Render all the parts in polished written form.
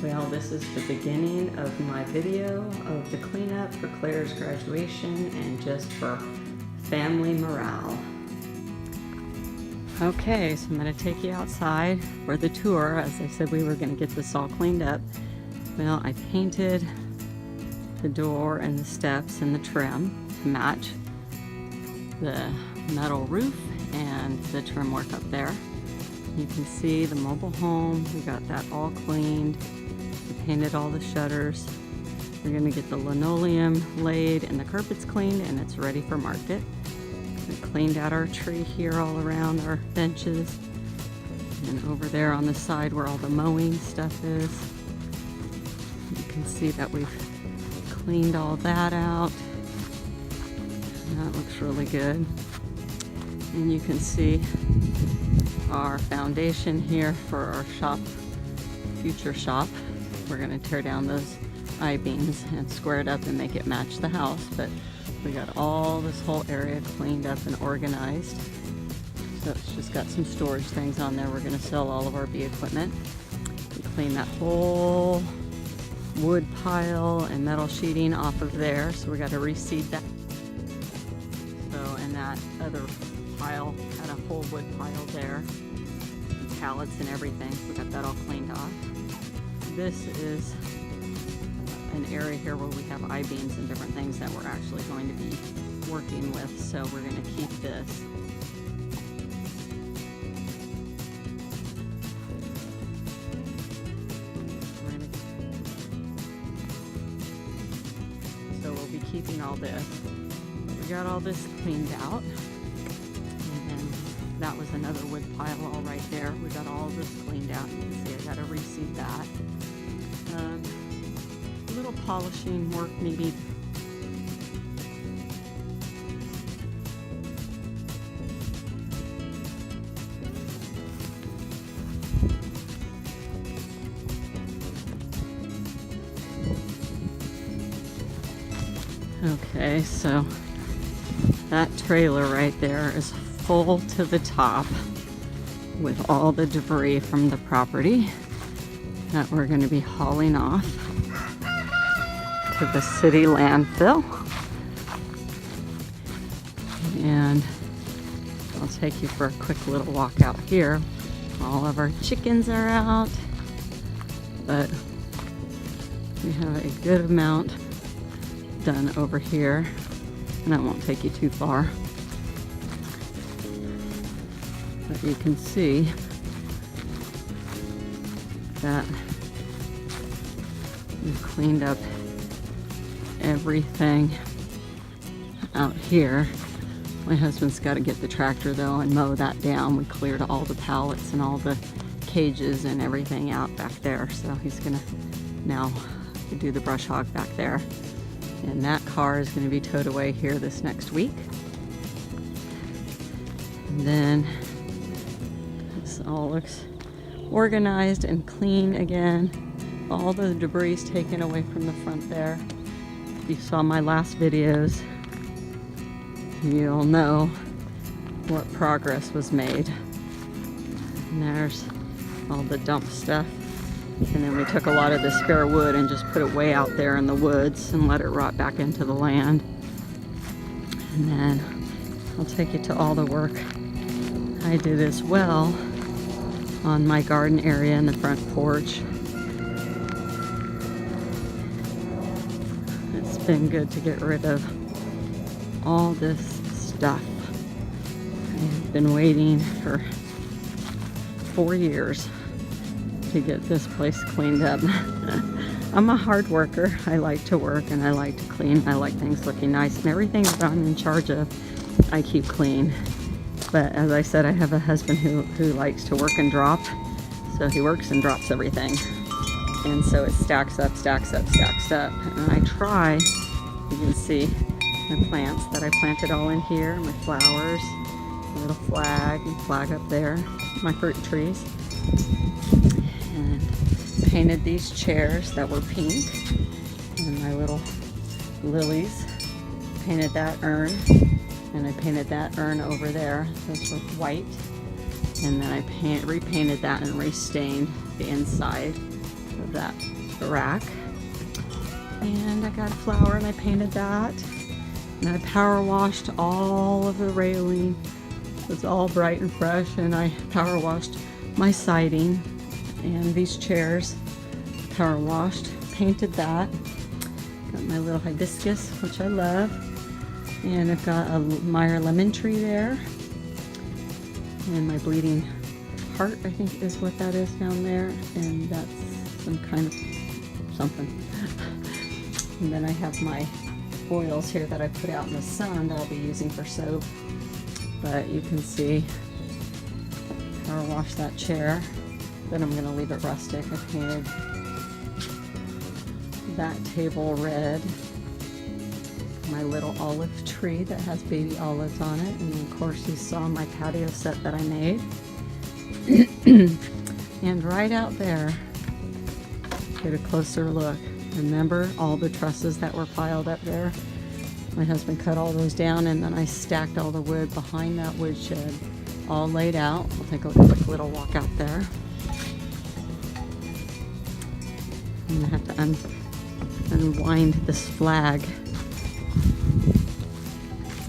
Well, this is the beginning of my video of the cleanup for Claire's graduation and just for family morale. Okay, so I'm going to take you outside for the tour. As I said, we were going to get this all cleaned up. Well, I painted the door and the steps and the trim to match the metal roof and the trim work up there. You can see the mobile home. We got that all cleaned. We painted all the shutters. We're going to get the linoleum laid and the carpets cleaned, and it's ready for market. We cleaned out our tree here all around our benches, and over there on the side where all the mowing stuff is. You can see that we've cleaned all that out. And that looks really good. And you can see our foundation here for our shop, future shop. We're going to tear down those I-beams and square it up and make it match the house, but we got all this whole area cleaned up and organized. So it's just got some storage things on there. We're going to sell all of our bee equipment. We cleaned that whole wood pile and metal sheeting off of there, so we got to reseed that. So, and that other pile had a whole wood pile there, and pallets and everything. So we got that all cleaned off. This is an area here where we have I-beams and different things that we're actually going to be working with, so we're going to keep this. So we'll be keeping all this. We got all this cleaned out, and then that was another wood pile all right there. We got all this cleaned out. You can see I got to reseed that. Little polishing work needed. Okay, so that trailer right there is full to the top with all the debris from the property that we're going to be hauling off to the city landfill. And I'll take you for a quick little walk out here. All of our chickens are out, but we have a good amount done over here, and that won't take you too far. But you can see that we've cleaned up everything out here. My husband's got to get the tractor though and mow that down. We cleared all the pallets and all the cages and everything out back there, so he's gonna now do the brush hog back there, and that car is going to be towed away here this next week. And then this all looks organized and clean again. All the debris is taken away from the front there. If you saw my last videos, you'll know what progress was made. And there's all the dump stuff. And then we took a lot of the spare wood and just put it way out there in the woods and let it rot back into the land. And then I'll take you to all the work I did as well on my garden area in the front porch. It's been good to get rid of all this stuff. I've been waiting for 4 years to get this place cleaned up. I'm a hard worker. I like to work and I like to clean. I like things looking nice, and everything that I'm in charge of, I keep clean. But as I said, I have a husband who likes to work and drop. So he works and drops everything. And so it stacks up, stacks up, stacks up. And I try, you can see my plants that I planted all in here, my flowers, a little flag and flag up there, my fruit trees. And painted these chairs that were pink, and my little lilies. Painted that urn, and I painted that urn over there. Those were white, and then I repainted that and restained the inside of that rack. And I got a flower and I painted that. And I power washed all of the railing. It's all bright and fresh, and I power washed my siding and these chairs. Power washed, painted that. Got my little hibiscus, which I love. And I've got a Meyer lemon tree there. And my bleeding heart, I think is what that is down there. And that's some kind of something. And then I have my oils here that I put out in the sun that I'll be using for soap. But you can see, power wash that chair. Then I'm gonna leave it rustic. I painted that table red. My little olive tree that has baby olives on it. And of course you saw my patio set that I made. And right out there, get a closer look. Remember all the trusses that were piled up there? My husband cut all those down, and then I stacked all the wood behind that woodshed, all laid out. We'll take a quick little walk out there. I'm gonna have to unwind this flag.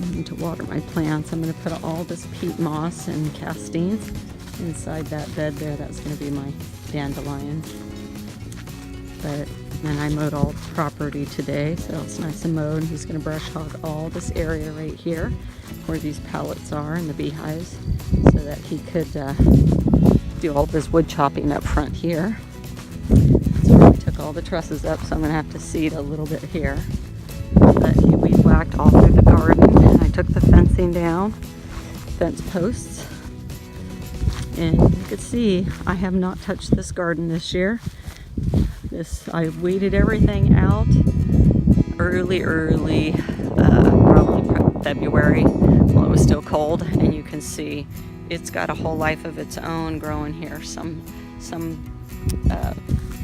I need to water my plants. I'm gonna put all this peat moss and castings inside that bed there. That's gonna be my dandelions. And I mowed all the property today, so it's nice and mowed. He's going to brush hog all this area right here where these pallets are and the beehives, so that he could do all this wood chopping up front here. That's where I took all the trusses up, so I'm going to have to seed a little bit here. But he weed whacked all through the garden, and I took the fencing down, fence posts. And you can see I have not touched this garden this year. I weeded everything out early, probably February, while it was still cold, and you can see it's got a whole life of its own growing here. Some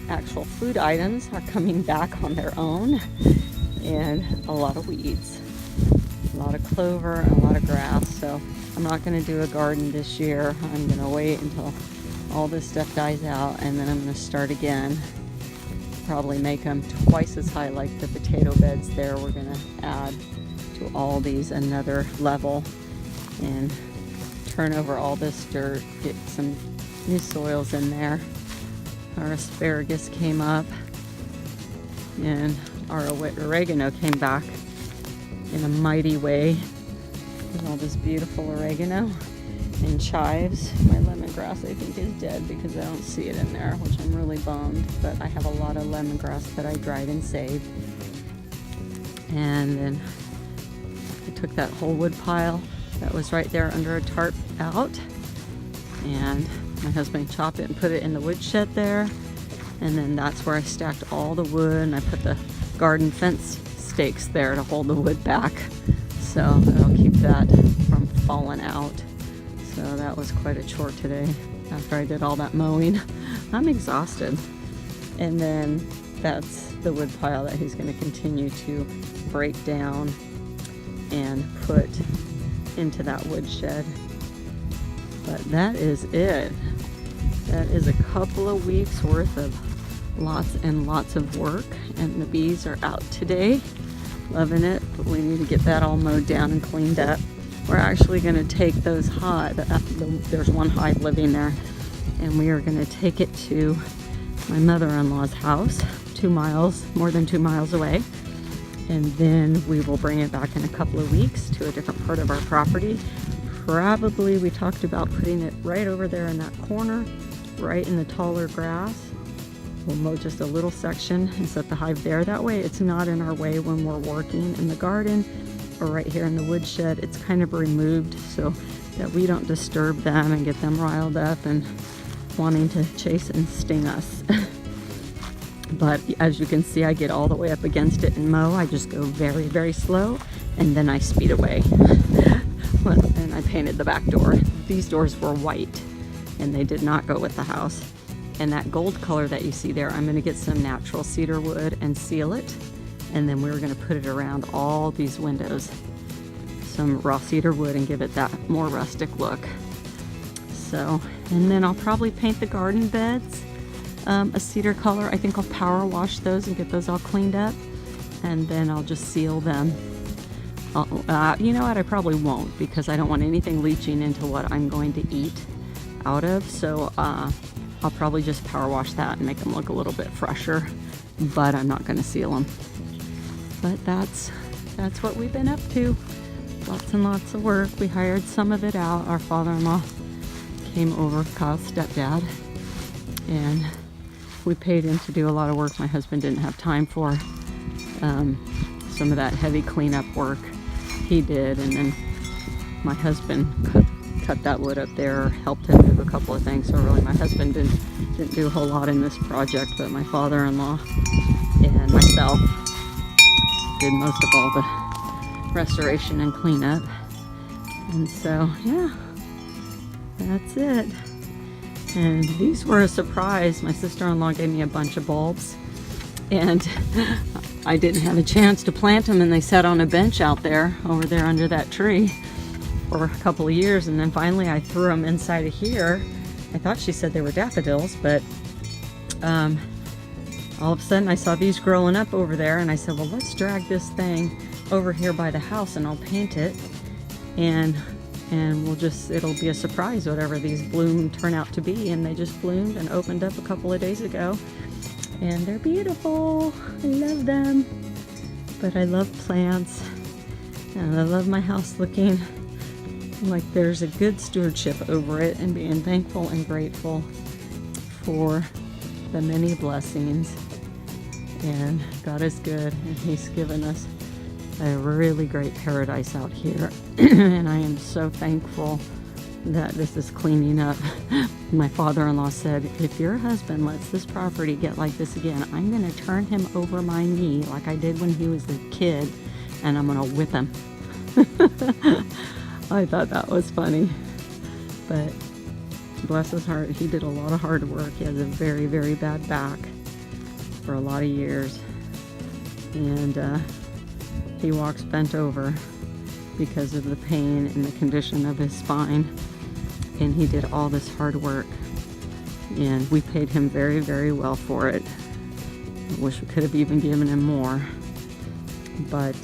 actual food items are coming back on their own, and a lot of weeds, a lot of clover, and a lot of grass. So I'm not going to do a garden this year. I'm going to wait until all this stuff dies out, and then I'm going to start again. Probably make them twice as high like the potato beds there. We're going to add to all these another level and turn over all this dirt, get some new soils in there. Our asparagus came up, and our oregano came back in a mighty way. There's all this beautiful oregano and chives. My lemongrass I think is dead because I don't see it in there, which I'm really bummed, but I have a lot of lemongrass that I dried and saved. And then I took that whole wood pile that was right there under a tarp out, and my husband chopped it and put it in the woodshed there. And then that's where I stacked all the wood, and I put the garden fence stakes there to hold the wood back, so that'll keep that from falling out. So that was quite a chore today after I did all that mowing. I'm exhausted. And then that's the wood pile that he's going to continue to break down and put into that woodshed. But that is it. That is a couple of weeks worth of lots and lots of work, and the bees are out today. Loving it, but we need to get that all mowed down and cleaned up. We're actually going to take those there's one hive living there, and we are going to take it to my mother-in-law's house, more than 2 miles away, and then we will bring it back in a couple of weeks to a different part of our property. Probably we talked about putting it right over there in that corner, right in the taller grass. We'll mow just a little section and set the hive there. That way it's not in our way when we're working in the garden, or right here in the woodshed. It's kind of removed so that we don't disturb them and get them riled up and wanting to chase and sting us. But as you can see, I get all the way up against it and mow. I just go very, very slow, and then I speed away. And I painted the back door. These doors were white, and they did not go with the house. And that gold color that you see there, I'm going to get some natural cedar wood and seal it. And then we're going to put it around all these windows, some raw cedar wood, and give it that more rustic look. So, and then I'll probably paint the garden beds a cedar color. I think I'll power wash those and get those all cleaned up, and then I'll just seal them. You know what, I probably won't, because I don't want anything leaching into what I'm going to eat out of, so I'll probably just power wash that and make them look a little bit fresher, but I'm not going to seal them. But that's what we've been up to. Lots and lots of work. We hired some of it out. Our father-in-law came over, Kyle's stepdad, and we paid him to do a lot of work my husband didn't have time for. Some of that heavy cleanup work he did, and then my husband cut that wood up there, helped him move a couple of things. So really my husband didn't do a whole lot in this project, but my father-in-law and myself did most of all the restoration and cleanup. And so yeah, that's it. And these were a surprise. My sister-in-law gave me a bunch of bulbs, and I didn't have a chance to plant them, and they sat on a bench out there, over there under that tree, for a couple of years. And then finally I threw them inside of here. I thought she said they were daffodils, but all of a sudden I saw these growing up over there, and I said, well, let's drag this thing over here by the house and I'll paint it, and it'll be a surprise whatever these bloom turn out to be. And they just bloomed and opened up a couple of days ago, and they're beautiful. I love them. But I love plants, and I love my house looking like there's a good stewardship over it, and being thankful and grateful for the many blessings. And God is good, and He's given us a really great paradise out here. And I am so thankful that this is cleaning up. My father-in-law said, if your husband lets this property get like this again, I'm going to turn him over my knee like I did when he was a kid, and I'm going to whip him. I thought that was funny. But bless his heart, he did a lot of hard work. He has a very, very bad back for a lot of years, and he walks bent over because of the pain and the condition of his spine. And he did all this hard work, and we paid him very, very well for it. I wish we could have even given him more, but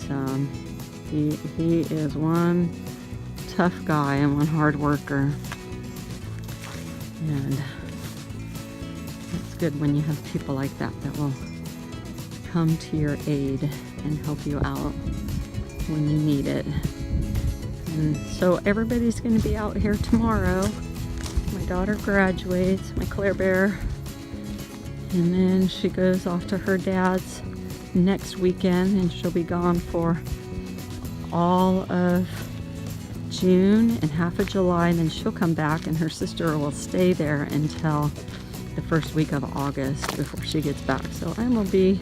he is one tough guy and one hard worker, and it's good when you have people like that that will come to your aid and help you out when you need it. And so everybody's going to be out here tomorrow. My daughter graduates, my Claire Bear, and then she goes off to her dad's next weekend, and she'll be gone for all of June and half of July, and then she'll come back, and her sister will stay there until the first week of August before she gets back. So I will be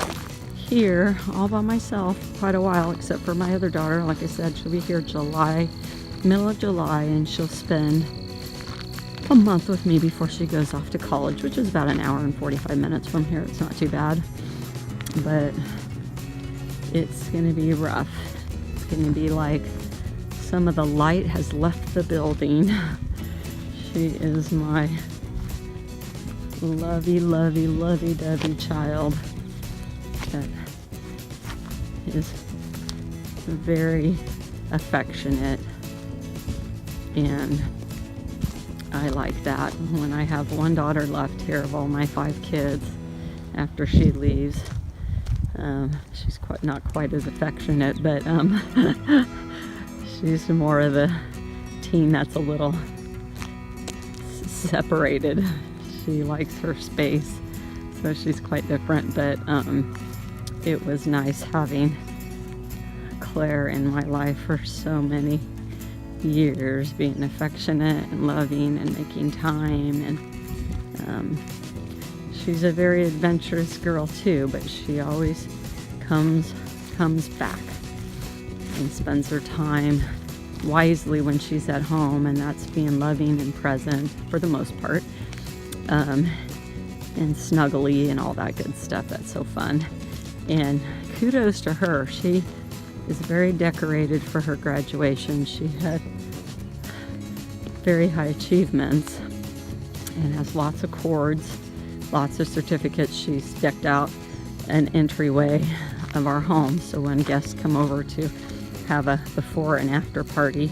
here all by myself quite a while, except for my other daughter. Like I said, she'll be here middle of July, and she'll spend a month with me before she goes off to college, which is about an hour and 45 minutes from here. It's not too bad, but it's gonna be rough. It's gonna be like some of the light has left the building. She is my lovey-dovey child that is very affectionate, and I like that. When I have one daughter left here of all my 5 kids after she leaves, she's not quite as affectionate, but she's more of a teen that's a little separated. She likes her space, so she's quite different. But it was nice having Claire in my life for so many years, being affectionate and loving and making time. And she's a very adventurous girl too, but she always comes back and spends her time wisely when she's at home, and that's being loving and present for the most part, and snuggly and all that good stuff. That's so fun. And kudos to her. She is very decorated for her graduation. She had very high achievements and has lots of cords lots of certificates. She's decked out an entryway of our home, so when guests come over to have a before and after party,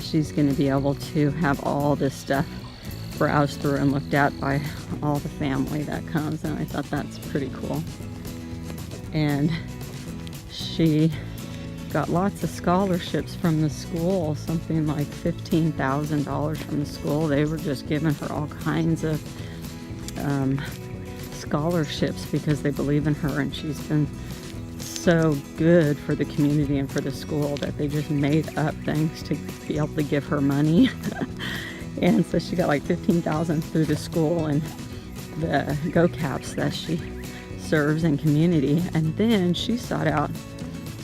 she's going to be able to have all this stuff browsed through and looked at by all the family that comes, and I thought that's pretty cool. And she got lots of scholarships from the school, something like $15,000 from the school. They were just giving her all kinds of scholarships because they believe in her, and she's been so good for the community and for the school that they just made up things to be able to give her money. And so she got like $15,000 through the school and the Go Caps that she serves in community. And then she sought out,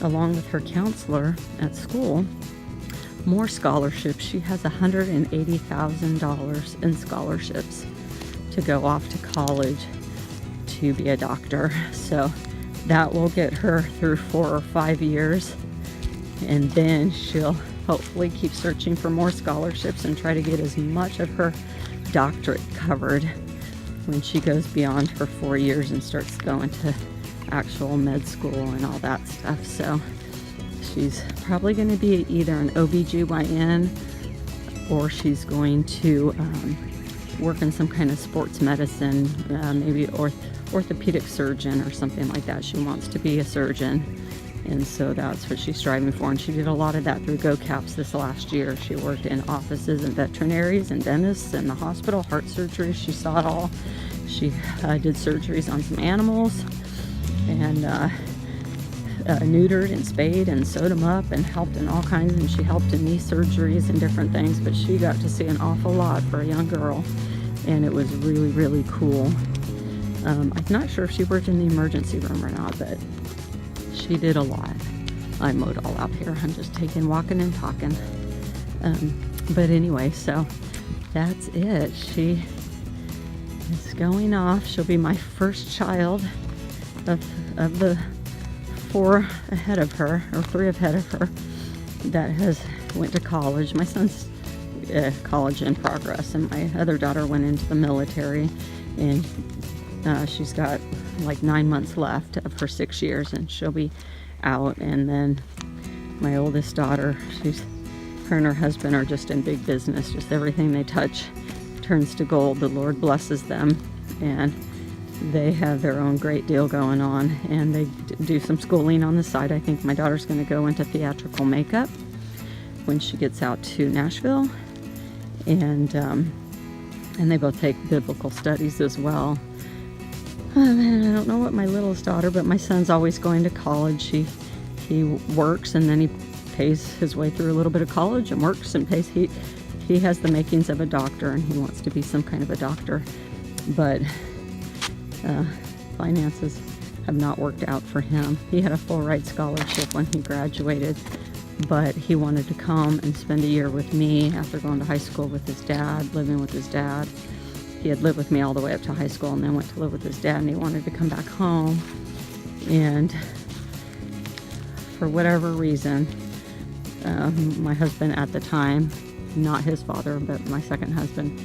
along with her counselor at school, more scholarships. She has $180,000 in scholarships to go off to college to be a doctor. So that will get her through 4 or 5 years, and then she'll hopefully keep searching for more scholarships and try to get as much of her doctorate covered when she goes beyond her 4 years and starts going to actual med school and all that stuff. So she's probably going to be either an OBGYN or she's going to work in some kind of sports medicine, maybe orthopedic surgeon or something like that. She wants to be a surgeon, and so that's what she's striving for. And she did a lot of that through Go Caps this last year. She worked in offices and veterinaries and dentists and the hospital, heart surgery. She saw it all. She did surgeries on some animals and neutered and spayed and sewed them up and helped in all kinds, and she helped in knee surgeries and different things. But she got to see an awful lot for a young girl, and it was really, really cool. I'm not sure if she worked in the emergency room or not, but she did a lot. I mowed all out here. I'm just walking and talking. But anyway, so that's it. She is going off. She'll be my first child of the 4 ahead of her, or 3 ahead of her, that went to college. My son's college in progress, and my other daughter went into the military, and she's got like 9 months left of her 6 years, and she'll be out. And then my oldest daughter, her and her husband are just in big business. Just everything they touch turns to gold. The Lord blesses them, and they have their own great deal going on, and they do some schooling on the side. I think my daughter's going to go into theatrical makeup when she gets out to Nashville, and they both take biblical studies as well. And I don't know what my littlest daughter, but my son's always going to college. He works, and then he pays his way through a little bit of college and works and pays. He has the makings of a doctor, and he wants to be some kind of a doctor, but finances have not worked out for him. He had a full ride scholarship when he graduated, but he wanted to come and spend a year with me after going to high school with his dad, living with his dad. He had lived with me all the way up to high school and then went to live with his dad, and he wanted to come back home. And for whatever reason, my husband at the time, not his father, but my second husband,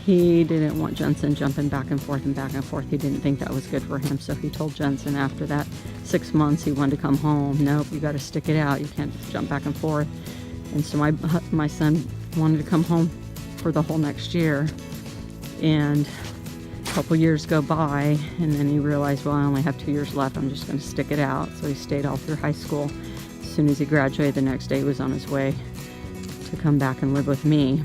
he didn't want Jensen jumping back and forth and back and forth. He didn't think that was good for him. So he told Jensen after that 6 months he wanted to come home. Nope, you got to stick it out. You can't just jump back and forth. And so my son wanted to come home for the whole next year. And a couple years go by, and then he realized, well, I only have 2 years left. I'm just going to stick it out. So he stayed all through high school. As soon as he graduated, the next day he was on his way to come back and live with me.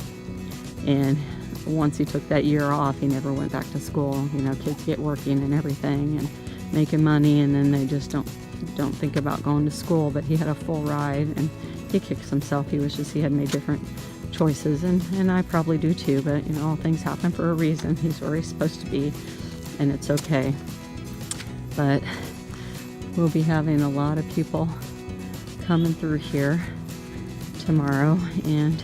And once he took that year off, he never went back to school. You know, kids get working and everything and making money, and then they just don't think about going to school. But he had a full ride, and he kicks himself. He wishes he had made different choices, and I probably do too, but you know, all things happen for a reason. He's where he's supposed to be, and it's okay. But we'll be having a lot of people coming through here tomorrow, and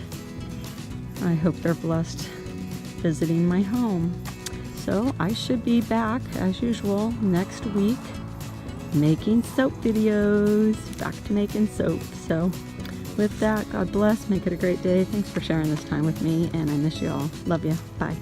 I hope they're blessed visiting my home. So I should be back as usual next week making soap videos, back to making soap. So with that, God bless, make it a great day. Thanks for sharing this time with me, and I miss you all. Love you. Bye.